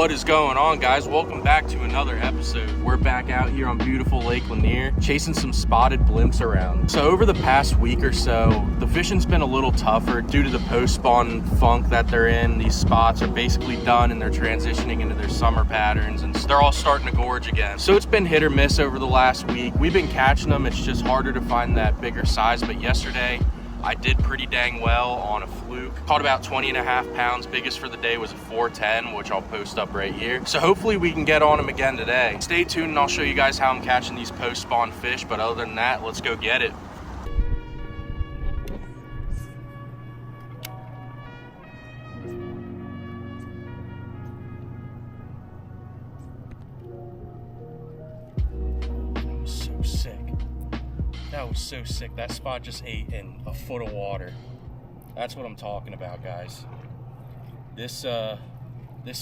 What is going on, guys? Welcome back to another episode. We're back out here on beautiful Lake Lanier chasing some spotted blimps around. So over the past week or so, the fishing's been a little tougher due to the post-spawn funk that they're in. These spots are basically done and they're transitioning into their summer patterns and they're all starting to gorge again. So it's been hit or miss over the last week. We've been catching them. It's just harder to find that bigger size, but yesterday I did pretty dang well on a fluke. Caught about 20.5 pounds. Biggest for the day was a 410, which I'll post up right here. So hopefully we can get on them again today. Stay tuned and I'll show you guys how I'm catching these post-spawn fish. But other than that, let's go get it. So sick. That was so sick. That spot just ate in a foot of water. That's what I'm talking about, guys. This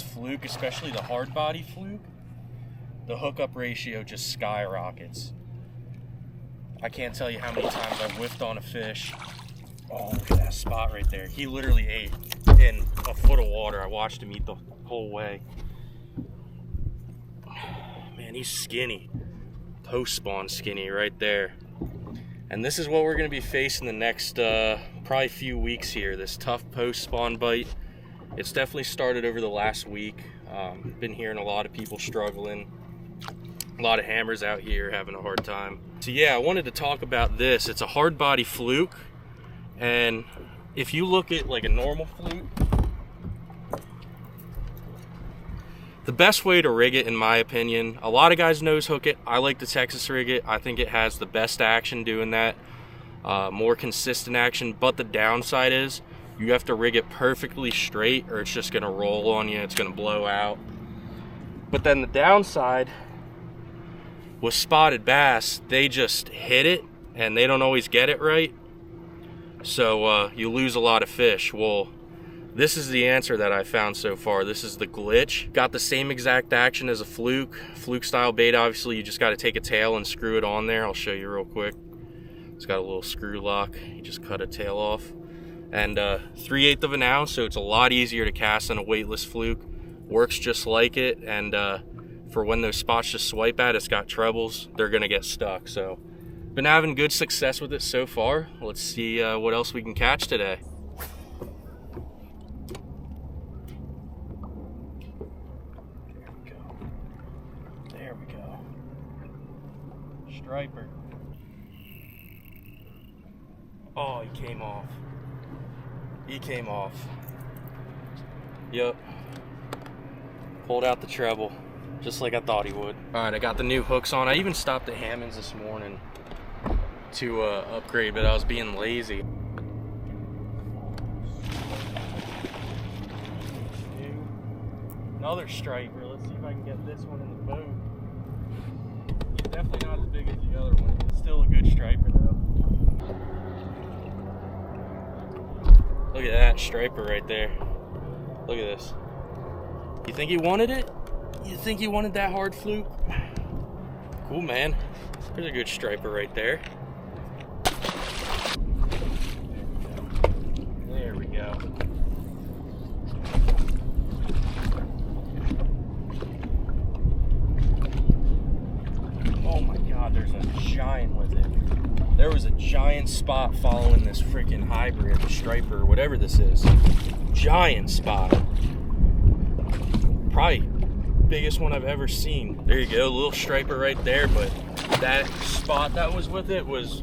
fluke, especially the hard body fluke, the hookup ratio just skyrockets. I can't tell you how many times I've whiffed on a fish. Oh, look at that spot right there. He literally ate in a foot of water. I watched him eat the whole way. Man, he's skinny. Post-spawn skinny right there. And this is what we're going to be facing the next probably few weeks here, this tough post-spawn bite. It's definitely started over the last week. Been hearing a lot of people struggling. A lot of hammers out here having a hard time. So yeah, I wanted to talk about this. It's a hard body fluke. And if you look at like a normal fluke, the best way to rig it, in my opinion, a lot of guys nose hook it. I like to Texas rig it. I think it has the best action doing that, more consistent action. But the downside is you have to rig it perfectly straight or it's just gonna roll on you. It's gonna blow out. But then the downside with spotted bass, they just hit it and they don't always get it right. So you lose a lot of fish. Well, this is the answer that I found so far. This is the glitch. Got the same exact action as a fluke. Fluke style bait, obviously, you just got to take a tail and screw it on there. I'll show you real quick. It's got a little screw lock. You just cut a tail off. And 3/8 of an ounce, so it's a lot easier to cast than a weightless fluke. Works just like it. And for when those spots just swipe at, it's got trebles, they're going to get stuck. So, been having good success with it so far. Let's see what else we can catch today. Striper. Oh, he came off. He came off. Yep. Pulled out the treble, just like I thought he would. All right, I got the new hooks on. I even stopped at Hammond's this morning to upgrade, but I was being lazy. Another striper. Let's see if I can get this one in the boat. Definitely not as big as the other one. It's still a good striper though. Look at that striper right there. Look at this. You think he wanted it? You think he wanted that hard fluke? Cool, man. There's a good striper right there. There we go. Oh my God, there's a giant with it. There was a giant spot following this freaking hybrid, the striper, whatever this is. Giant spot. Probably biggest one I've ever seen. There you go, little striper right there, but that spot that was with it was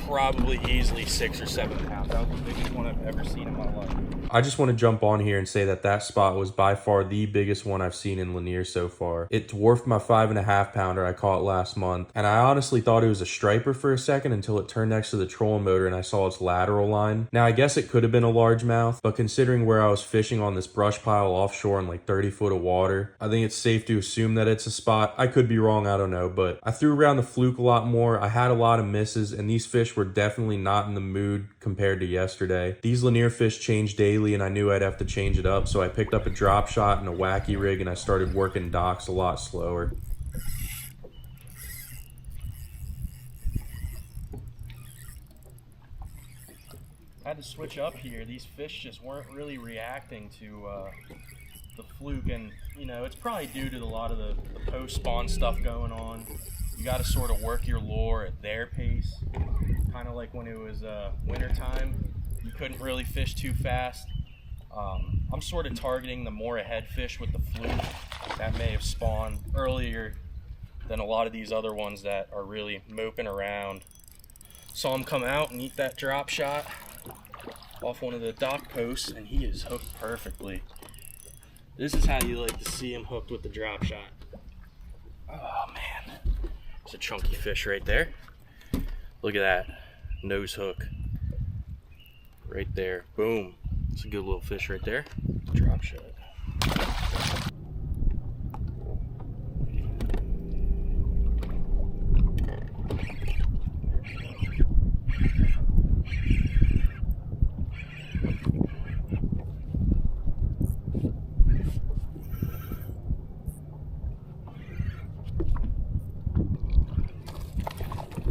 probably easily 6 or 7 pounds. That was the biggest one I've ever seen in my life. I just want to jump on here and say that that spot was by far the biggest one I've seen in Lanier so far. It dwarfed my 5.5 pounder I caught last month, and I honestly thought it was a striper for a second until it turned next to the trolling motor and I saw its lateral line. Now I guess it could have been a largemouth, but considering where I was fishing on this brush pile offshore in like 30 foot of water, I think it's safe to assume that it's a spot. I could be wrong, I don't know, but I threw around the fluke a lot more. I had a lot of misses, and these fish were definitely not in the mood compared to yesterday. These Lanier fish change daily, and I knew I'd have to change it up, so I picked up a drop shot and a wacky rig and I started working docks a lot slower. I had to switch up here. These fish just weren't really reacting to the fluke, and you know, it's probably due to a lot of the post spawn stuff going on. You got to sort of work your lure at their pace, kind of like when it was winter time. You couldn't really fish too fast. I'm sort of targeting the more ahead fish with the fluke that may have spawned earlier than a lot of these other ones that are really moping around. Saw him come out and eat that drop shot off one of the dock posts, and he is hooked perfectly. This is how you like to see him hooked with the drop shot. Oh man, it's a chunky fish right there. Look at that nose hook right there. Boom. It's a good little fish right there. Drop shot.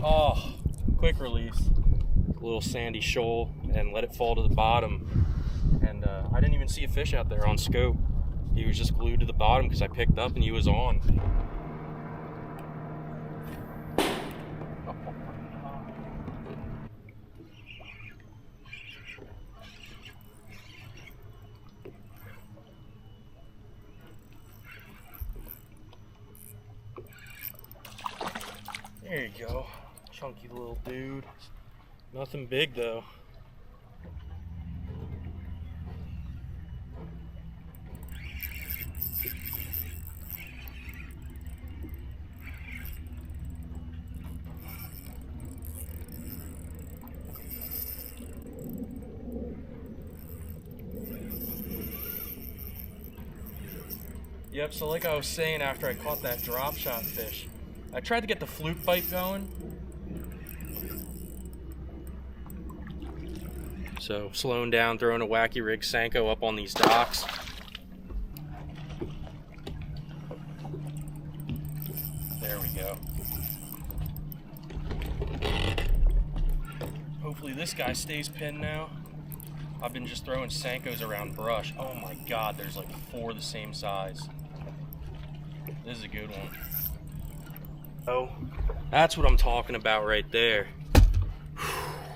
Oh, quick release. A little sandy shoal and let it fall to the bottom. And I didn't even see a fish out there on scope. He was just glued to the bottom because I picked up and he was on. There you go. Chunky little dude. Nothing big though. Yep, so like I was saying after I caught that drop shot fish, I tried to get the fluke bite going. So slowing down, throwing a wacky rig Senko up on these docks. There we go. Hopefully this guy stays pinned now. I've been just throwing Senkos around brush. Oh my God, there's like 4 the same size. This is a good one. Oh, that's what I'm talking about right there.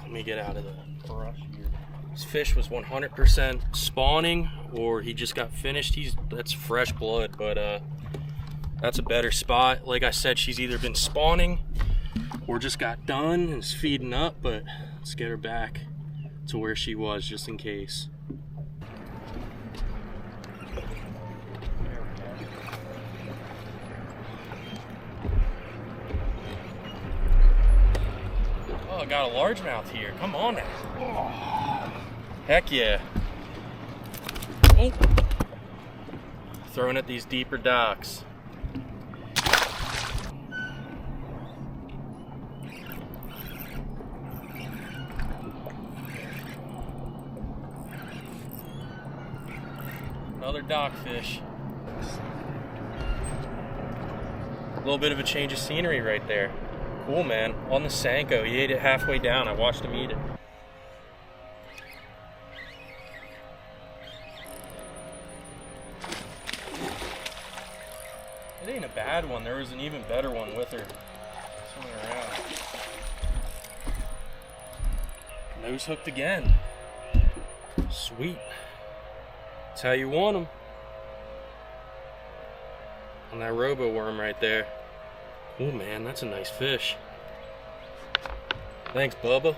Let me get out of the brush here. This fish was 100% spawning, or he just got finished. That's fresh blood, but that's a better spot. Like I said, she's either been spawning or just got done and is feeding up, but let's get her back to where she was just in case. Oh, I got a largemouth here. Come on now. Oh, heck yeah. Oh. Throwing at these deeper docks. Another dock fish. A little bit of a change of scenery right there. Cool, man. On the Senko, he ate it halfway down. I watched him eat it. It ain't a bad one. There was an even better one with her. Swimming around. Nose hooked again. Sweet. That's how you want them. On that robo worm right there. Oh man, that's a nice fish. Thanks, Bubba.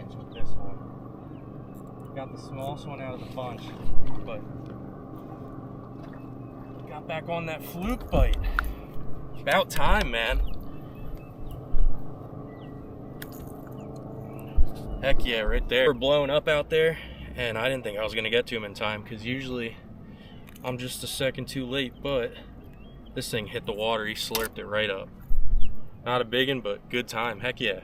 experience with this one. Got the smallest one out of the bunch, but got back on that fluke bite. About time, man. Heck yeah, right there. We're blowing up out there, and I didn't think I was gonna get to him in time, because usually I'm just a second too late, but this thing hit the water. He slurped it right up. Not a big one, but good time. Heck yeah.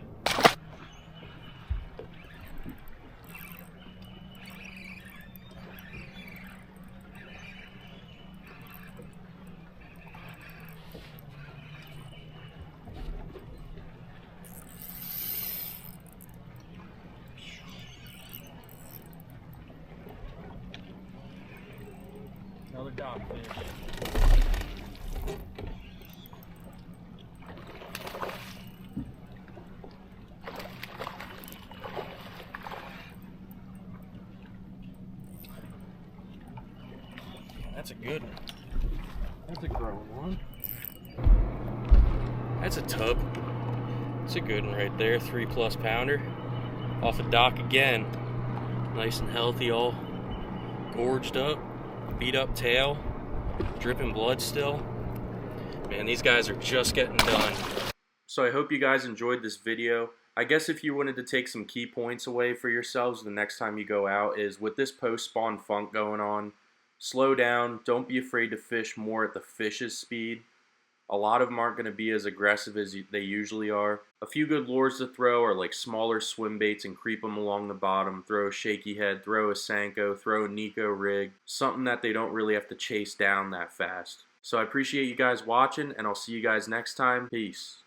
Another dogfish. That's a good one. That's a growing one. That's a tub. It's a good one right there. 3+ pounder. Off a dock again. Nice and healthy, all gorged up. Beat up tail. Dripping blood still. Man, these guys are just getting done. So I hope you guys enjoyed this video. I guess if you wanted to take some key points away for yourselves the next time you go out is, with this post-spawn funk going on, slow down. Don't be afraid to fish more at the fish's speed. A lot of them aren't going to be as aggressive as they usually are. A few good lures to throw are like smaller swim baits and creep them along the bottom. Throw a shaky head, throw a Senko, throw a Nico rig. Something that they don't really have to chase down that fast. So I appreciate you guys watching, and I'll see you guys next time. Peace.